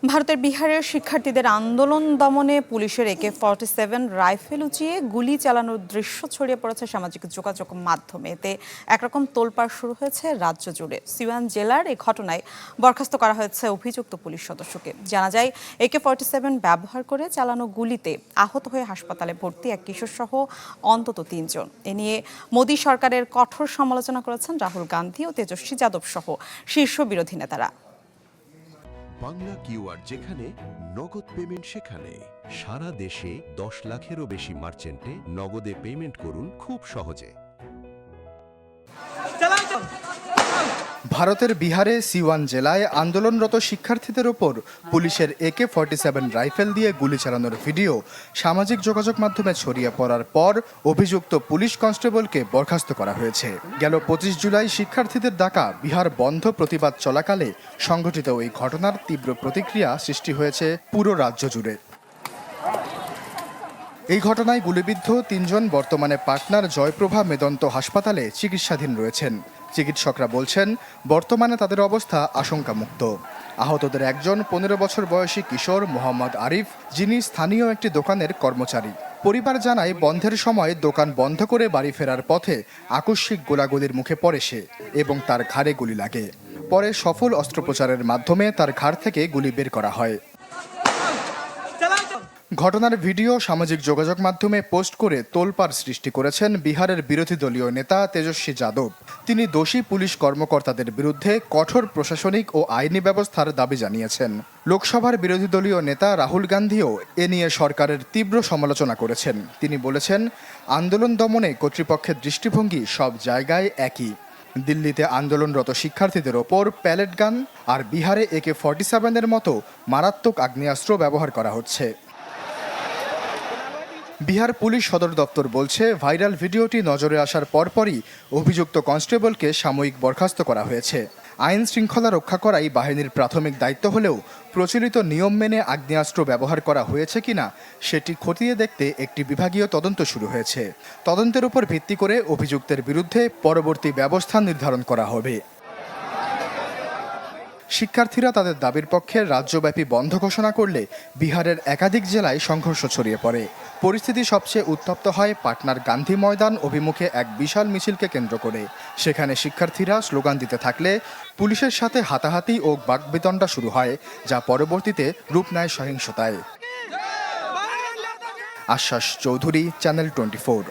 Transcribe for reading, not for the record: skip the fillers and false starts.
ভারতের বিহারের শিক্ষার্থীদের আন্দোলন দমনে পুলিশের AK-47 রাইফেল উঁচিয়ে গুলি চালানোর দৃশ্য ছড়িয়ে পড়েছে সামাজিক যোগাযোগ মাধ্যমে। এতে একরকম তোলপাড় শুরু হয়েছে রাজ্য জুড়ে। সিওয়ান জেলার এই ঘটনায় বরখাস্ত করা হয়েছে অভিযুক্ত পুলিশ সদস্যকে। জানা যায়, AK-47 ব্যবহার করে চালানো গুলিতে আহত হয়ে হাসপাতালে ভর্তি এক কিশোর সহ অন্তত ৩ জন। এ নিয়ে মোদী সরকারের কঠোর সমালোচনা করেছেন রাহুল গান্ধী ও তেজস্বী যাদব সহ শীর্ষ বিরোধী নেতারা। বাংলা কিউআর যেখানে নগদ পেমেন্ট সেখানে সারা দেশে 10 লাখেরও বেশি মার্চেন্টে নগদে পেমেন্ট করুন খুব সহজে। ভারতের বিহারে সিওয়ান জেলায় আন্দোলনরত শিক্ষার্থীদের ওপর পুলিশের AK-47 রাইফেল দিয়ে গুলি চালানোর ভিডিও সামাজিক যোগাযোগ মাধ্যমে ছড়িয়ে পড়ার পর অভিযুক্ত পুলিশ কনস্টেবলকে বরখাস্ত করা হয়েছে। গেল 25 জুলাই শিক্ষার্থীদের ডাকা বিহার বন্ধ প্রতিবাদ চলাকালে সংঘটিত ওই ঘটনার তীব্র প্রতিক্রিয়া সৃষ্টি হয়েছে পুরো রাজ্য জুড়ে। এই ঘটনায় গুলিবিদ্ধ 3 জন বর্তমানে পাটনার জয়প্রভা মেদন্ত হাসপাতালে চিকিৎসাধীন রয়েছেন। চিকিৎসকরা বলছেন, বর্তমানে তাদের অবস্থা আশঙ্কামুক্ত। আহতদের একজন 15 বছর বয়সী কিশোর মোহাম্মদ আরিফ, যিনি স্থানীয় একটি দোকানের কর্মচারী। পরিবার জানায়, বন্ধের সময় দোকান বন্ধ করে বাড়ি ফেরার পথে আকস্মিক গোলাগুলির মুখে পড়ে সে এবং তার ঘাড়ে গুলি লাগে। পরে সফল অস্ত্রোপচারের মাধ্যমে তার ঘাড় থেকে গুলি বের করা হয়। ঘটনার ভিডিও সামাজিক যোগাযোগ মাধ্যমে পোস্ট করে তোলপাড় সৃষ্টি করেছেন বিহারের বিরোধী দলীয় নেতা তেজস্বী যাদব। তিনি দোষী পুলিশ কর্মকর্তাদের বিরুদ্ধে কঠোর প্রশাসনিক ও আইনি ব্যবস্থার দাবি জানিয়েছেন। লোকসভার বিরোধী দলীয় নেতা রাহুল গান্ধীও এ নিয়ে সরকারের তীব্র সমালোচনা করেছেন। তিনি বলেছেন, আন্দোলন দমনে কর্তৃপক্ষের দৃষ্টিভঙ্গি সব জায়গায় একই। দিল্লিতে আন্দোলনরত শিক্ষার্থীদের ওপর প্যালেট গান আর বিহারে AK-47 মতো মারাত্মক আগ্নেয়াস্ত্র ব্যবহার করা হচ্ছে। বিহার পুলিশ সদর দপ্তর বলছে, ভাইরাল ভিডিওটি নজরে আসার পরপরই অভিযুক্ত কনস্টেবলকে সাময়িক বরখাস্ত করা হয়েছে। আইন শৃঙ্খলা রক্ষা করাই বাহিনীর প্রাথমিক দায়িত্ব হলেও প্রচলিত নিয়ম মেনে আগ্নেয়াস্ত্র ব্যবহার করা হয়েছে কিনা সেটি খতিয়ে দেখতে একটি বিভাগীয় তদন্ত শুরু হয়েছে। তদন্তের উপর ভিত্তি করে অভিযুক্তের বিরুদ্ধে পরবর্তী ব্যবস্থা নির্ধারণ করা হবে। শিক্ষার্থীরা তাদের দাবির পক্ষে রাজ্যব্যাপী বন্ধ ঘোষণা করলে বিহারের একাধিক জেলায় সংঘর্ষ ছড়িয়ে পড়ে। পরিস্থিতি সবচেয়ে উত্তপ্ত হয় পাটনার গান্ধী ময়দান অভিমুখে এক বিশাল মিছিলকে কেন্দ্র করে। সেখানে শিক্ষার্থীরা স্লোগান দিতে থাকলে পুলিশের সাথে হাতাহাতি ও বাকবিতণ্ডা শুরু হয়, যা পরবর্তীতে রূপ নেয় সহিংসতায়। আশ্বাস চৌধুরী, চ্যানেল 24।